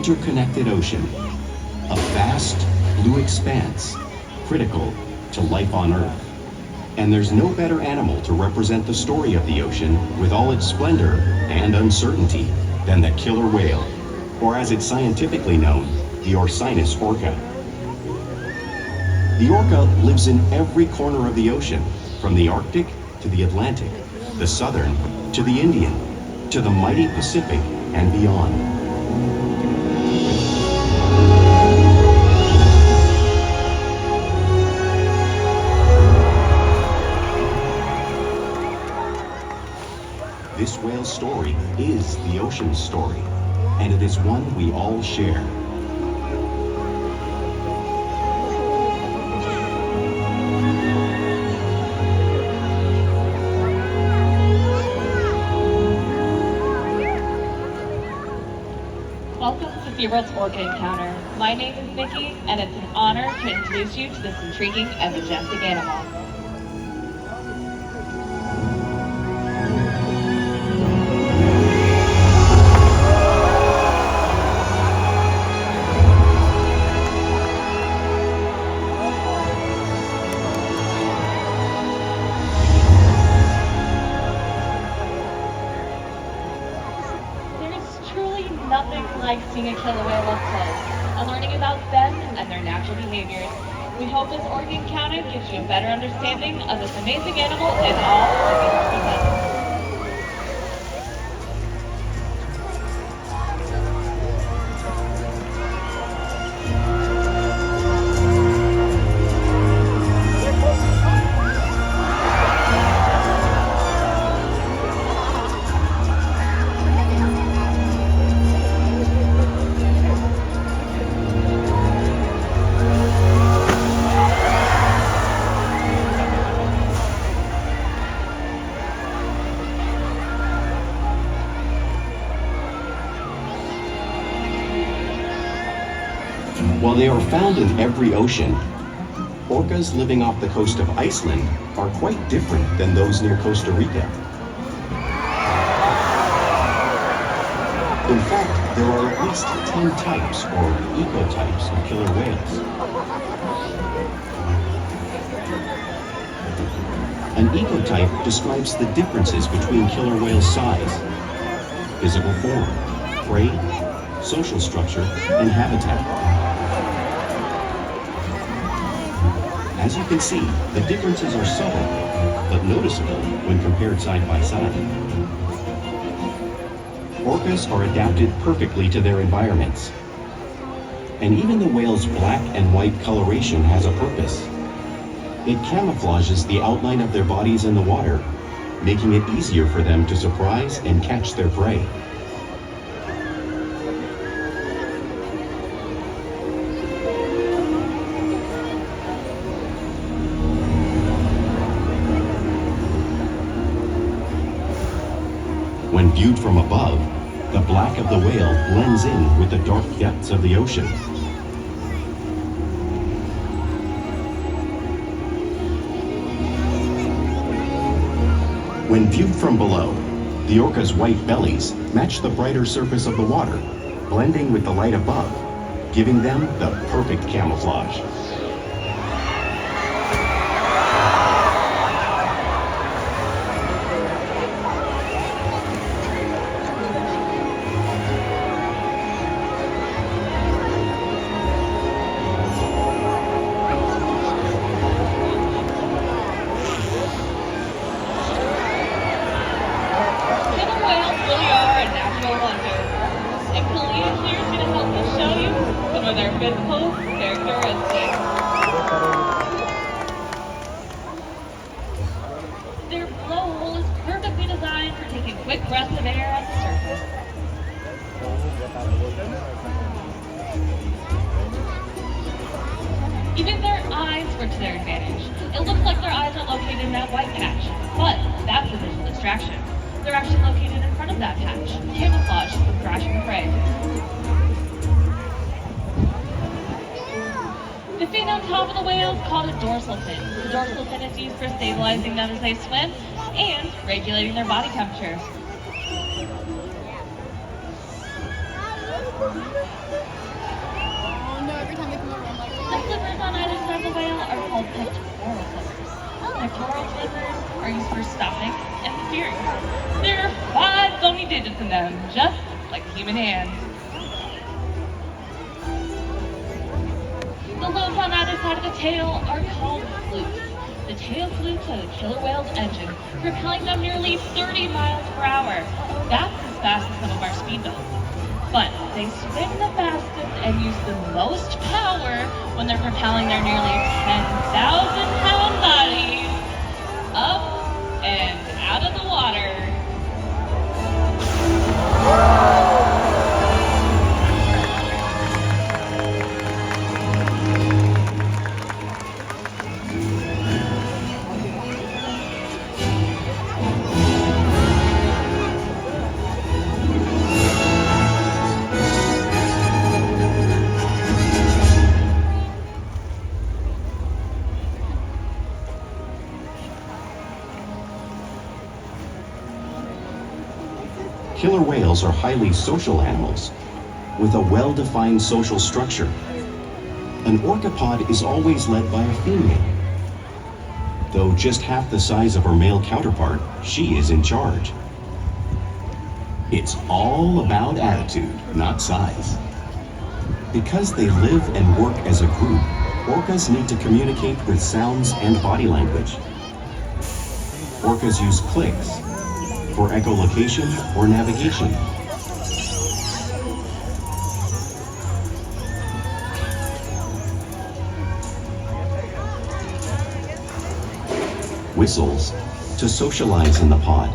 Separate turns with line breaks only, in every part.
interconnected ocean, a vast blue expanse critical to life on Earth. And there's no better animal to represent the story of the ocean with all its splendor and uncertainty than the killer whale, or as it's scientifically known, the Orcinus orca. The orca lives in every corner of the ocean, from the Arctic to the Atlantic, the Southern to the Indian, to the mighty Pacific and beyond. This whale's story is the ocean's story, and it is one we all share.
Welcome to SeaWorld's Orca Encounter. My name is Nikki, and it's an honor to introduce you to this intriguing and majestic animal. Nothing like seeing a killer whale up close and learning about them and their natural behaviors. We hope this Orca encounter gives you a better understanding of this amazing animal and all that it represents.
While they are found in every ocean, orcas living off the coast of Iceland are quite different than those near Costa Rica. In fact, there are at least 10 types or ecotypes of killer whales. An ecotype describes the differences between killer whales' size, physical form, prey, social structure, and habitat. As you can see, the differences are subtle, but noticeable when compared side by side. Orcas are adapted perfectly to their environments. And even the whale's black and white coloration has a purpose. It camouflages the outline of their bodies in the water, making it easier for them to surprise and catch their prey. When viewed from above, the black of the whale blends in with the dark depths of the ocean. When viewed from below, the orca's white bellies match the brighter surface of the water, blending with the light above, giving them the perfect camouflage.
And Kalia here is going to help me show you some of their physical characteristics. Their blowhole is perfectly designed for taking quick breaths of air at the surface. Even their eyes work to their advantage. It looks like their eyes are located in that white patch, but that's a visual distraction. They're actually located in front of that patch, camouflaged from crashing prey. The fin on top of the whale is called a dorsal fin. The dorsal fin is used for stabilizing them as they swim and regulating their body temperature.
no, every time they come over, I'm like,
The flippers on either side of the whale are called pectoral flippers. Pectoral flippers are used for stopping and steering. There are 5 bony digits in them, just like a human hand. The lobes on either side of the tail are called flukes. The tail flukes are the killer whale's engine, propelling them nearly 30 miles per hour. That's as fast as some of our speedboats. But they swim the fastest and use the most power when they're propelling their nearly 10,000-pound bodies up and out of the water.
Killer whales are highly social animals with a well-defined social structure. An orca pod is always led by a female. Though just half the size of her male counterpart, she is in charge. It's all about attitude, not size. Because they live and work as a group, orcas need to communicate with sounds and body language. Orcas use clicks for echolocation or navigation. Whistles to socialize in the pod.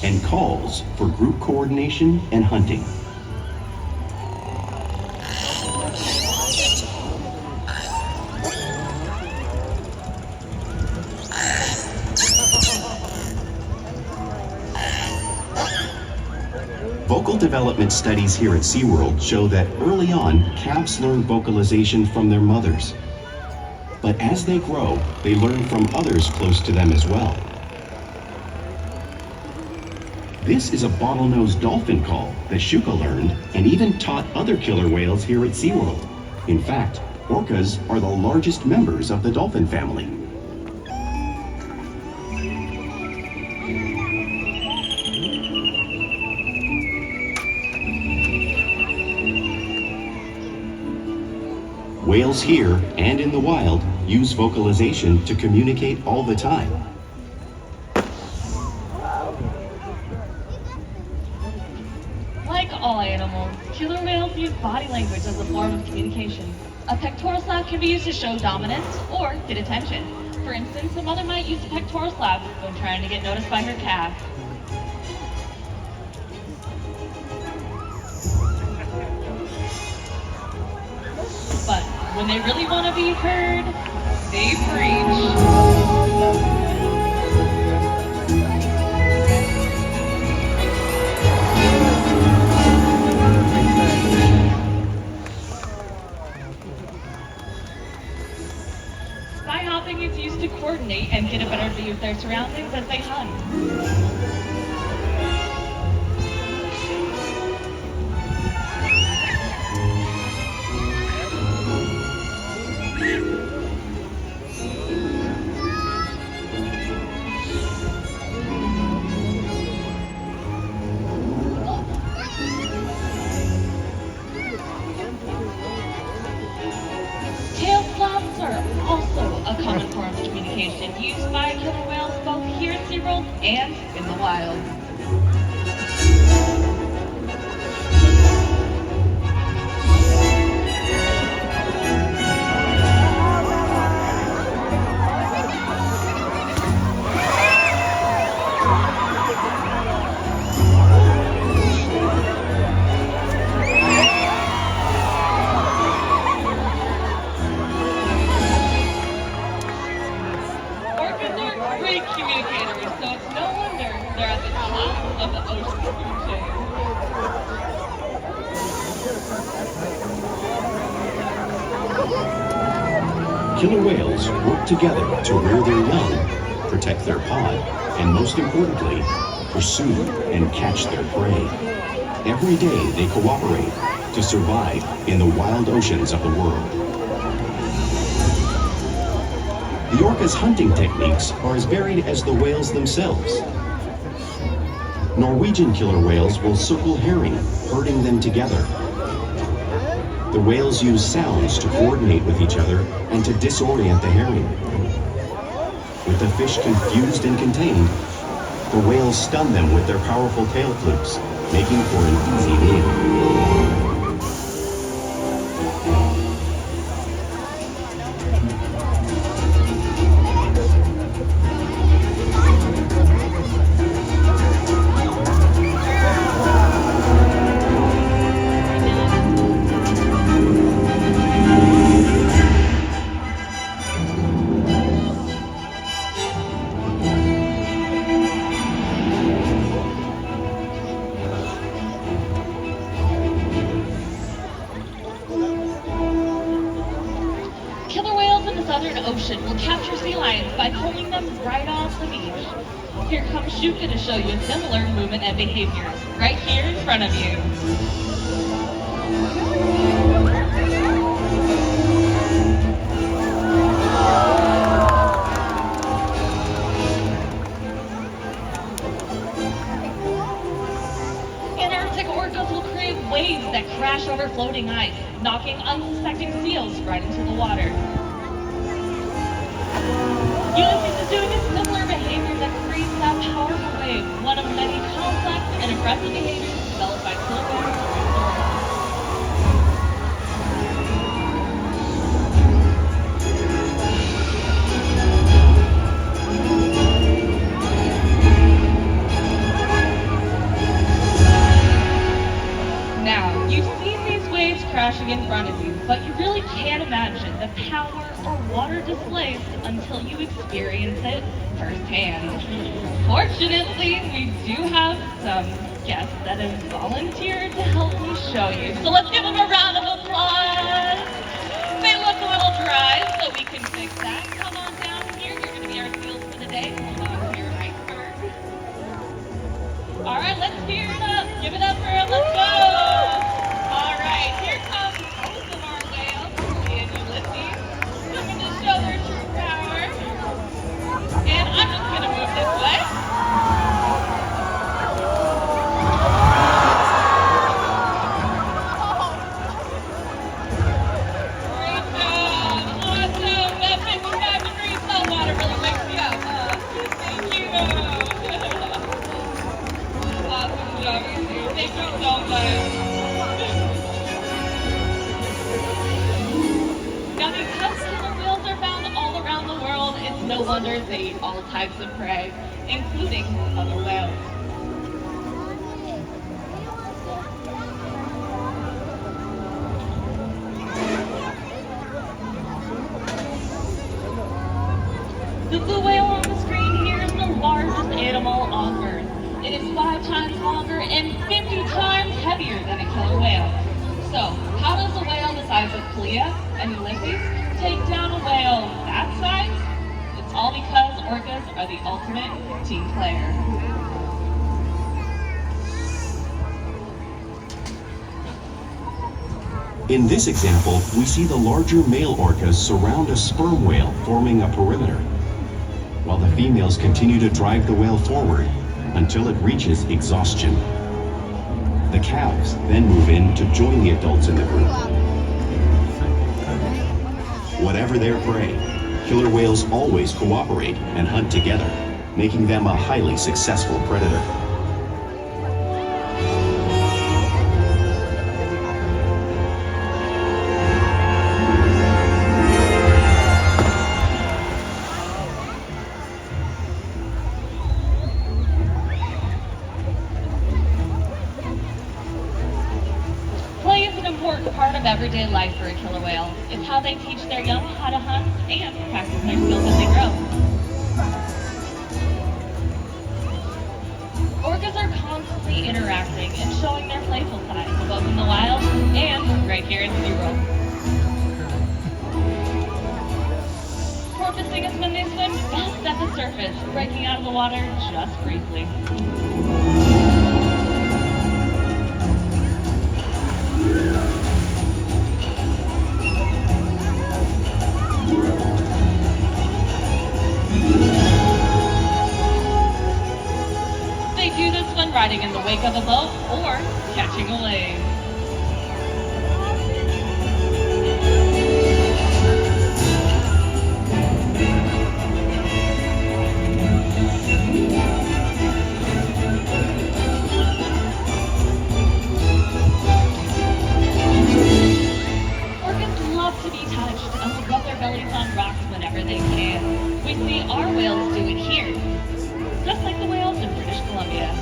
And calls for group coordination and hunting. Vocal development studies here at SeaWorld show that early on, calves learn vocalization from their mothers. But as they grow, they learn from others close to them as well. This is a bottlenose dolphin call that Shouka learned and even taught other killer whales here at SeaWorld. In fact, orcas are the largest members of the dolphin family. Whales here and in the wild use vocalization to communicate all the time.
Like all animals, killer whales use body language as a form of communication. A pectoral slap can be used to show dominance or get attention. For instance, a mother might use a pectoral slap when trying to get noticed by her calf. But when they really want to be heard, they preach. Sky hopping is used to coordinate and get a better view of their surroundings as they hunt. Tail flaps are also a common form of communication used by killer whales both here at SeaWorld and in the wild. Orcas are great communicators, so it's no wonder they're at the top of the ocean food chain.
Killer whales work together to rear their young, protect their pod, and most importantly, pursue, and catch their prey. Every day they cooperate to survive in the wild oceans of the world. The orca's hunting techniques are as varied as the whales themselves. Norwegian killer whales will circle herring, herding them together. The whales use sounds to coordinate with each other and to disorient the herring. With the fish confused and contained, the whales stun them with their powerful tail flukes, making for an easy meal.
Will capture sea lions by pulling them right off the beach. Here comes Shouka to show you a similar movement and behavior, right here in front of you. Antarctic orcas will create waves that crash over floating ice, knocking unsuspecting seals right into the water. Ulises is doing a similar behavior that creates that powerful wave, one of many complex and aggressive behaviors developed by killer whales around the world. Now, you've seen these waves crashing in front of you, but you really can't imagine the power or water displaced until you experience it firsthand. Fortunately, we do have some guests that have volunteered to help me show you. So let's give them a round of applause. They look a little dry, so we can fix that. Come on down here. You're going to be our seals for the day. Come on here, iceberg. All right, let's hear it up. Give it up for him. Let's go. All right, here comes both of our whales, Kalia and Ulises, coming to show their true power. And I'm just going to move this way. Great job. Awesome. That 55 degrees salt water really wakes me up. Thank you. Awesome job, you two. Thank you so much. Now, because killer whales are found all around the world, it's no wonder they eat all types of prey, including other whales. The blue whale on the screen here is the largest animal on Earth. It is 5 times longer and 50 times heavier than a killer whale. So, how does a whale the size of Kalia and Ulises take down a whale that size? It's all because orcas are the ultimate team player.
In this example, we see the larger male orcas surround a sperm whale, forming a perimeter, while the females continue to drive the whale forward until it reaches exhaustion. The calves then move in to join the adults in the group. Whatever their prey, killer whales always cooperate and hunt together, making them a highly successful predator.
Part of everyday life for a killer whale. It's how they teach their young how to hunt and practice their skills as they grow. Orcas are constantly interacting and showing their playful sides, both in the wild and right here in SeaWorld. Porpoises, when they swim, best at the surface, breaking out of the water just briefly. wake of a boat, or catching a wave. Orcas love to be touched and to rub their bellies on rocks whenever they can. We see our whales do it here, just like the whales in British Columbia.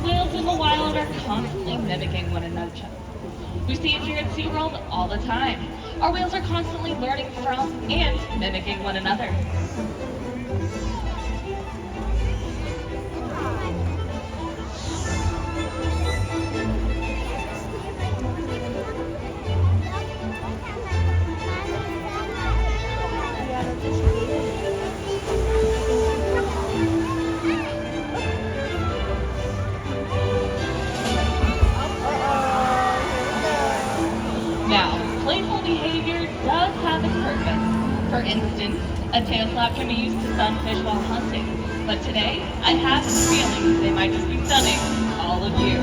Whales in the wild are constantly mimicking one another. We see it here at SeaWorld all the time. Our whales are constantly learning from and mimicking one another. Now, playful behavior does have its purpose. For instance, a tail slap can be used to stun fish while hunting. But today, I have this feeling they might just be stunning all of you.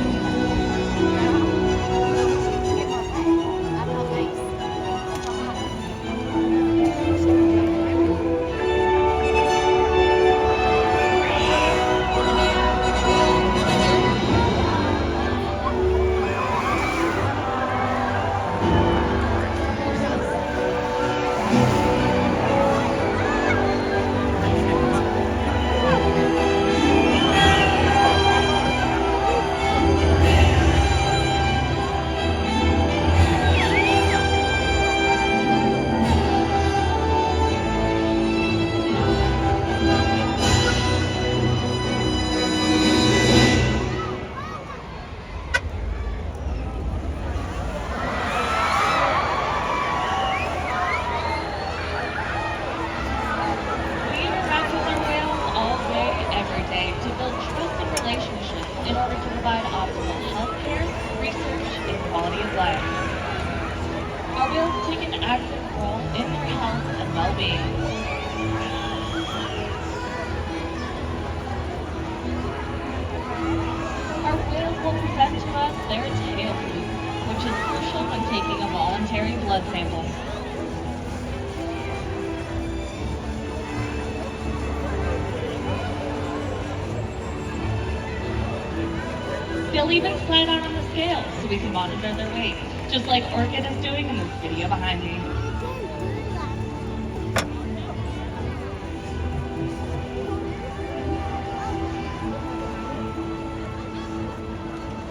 In order to provide optimal health care, research, and quality of life. Our whales take an active role in their health and well-being. Our whales will present to us their tail loop, which is crucial when taking a voluntary blood sample. They'll even slide out on the scale so we can monitor their weight, just like Orca is doing in this video behind me.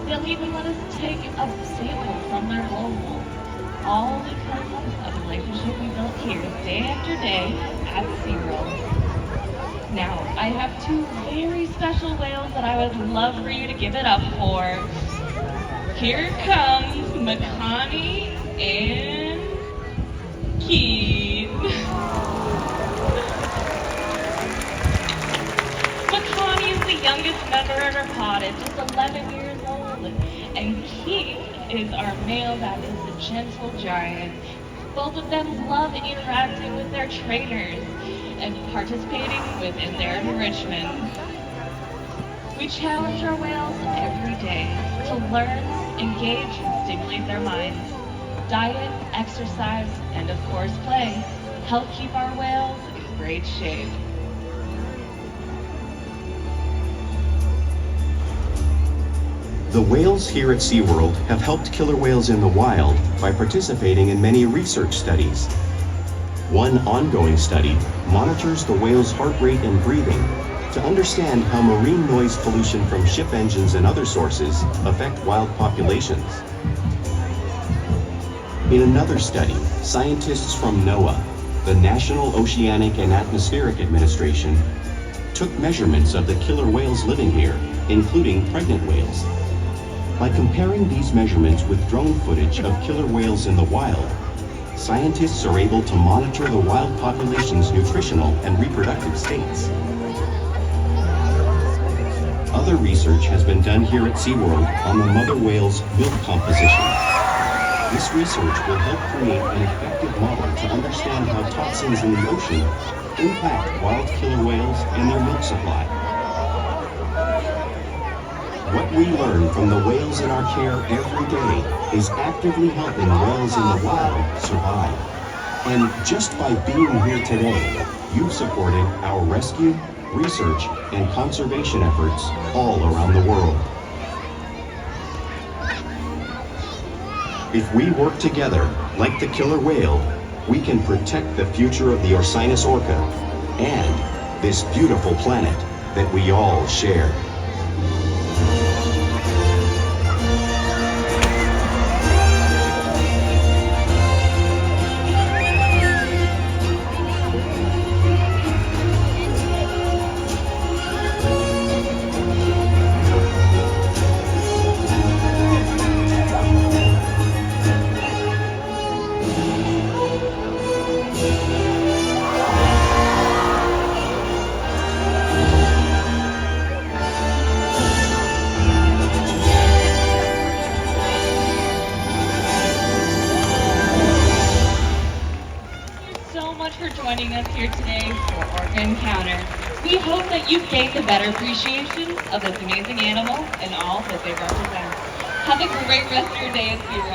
They'll even let us take a sample from their blowhole, all because of the relationship we built here day after day at SeaWorld. Now, I have two very special whales that I would love for you to give it up for. Here comes Makani and Keet. Makani is the youngest member of our pod at just 11 years old, and Keet is our male that is a gentle giant. Both of them love interacting with their trainers and participating within their enrichment. We challenge our whales every day to learn, engage, and stimulate their minds. Diet, exercise, and of course play help keep our whales in great shape.
The whales here at SeaWorld have helped killer whales in the wild by participating in many research studies. One ongoing study monitors the whale's heart rate and breathing to understand how marine noise pollution from ship engines and other sources affect wild populations. In another study, scientists from NOAA, the National Oceanic and Atmospheric Administration, took measurements of the killer whales living here, including pregnant whales. By comparing these measurements with drone footage of killer whales in the wild, scientists are able to monitor the wild population's nutritional and reproductive states. Other research has been done here at SeaWorld on the mother whale's milk composition. This research will help create an effective model to understand how toxins in the ocean impact wild killer whales and their milk supply. What we learn from the whales in our care every day is actively helping whales in the wild survive. And just by being here today, you've supported our rescue, research, and conservation efforts all around the world. If we work together, like the killer whale, we can protect the future of the Orcinus orca and this beautiful planet that we all share.
For joining us here today for Orca Encounter. We hope that you've gained a better appreciation of this amazing animal and all that they represent. Have a great rest of your day at SeaWorld.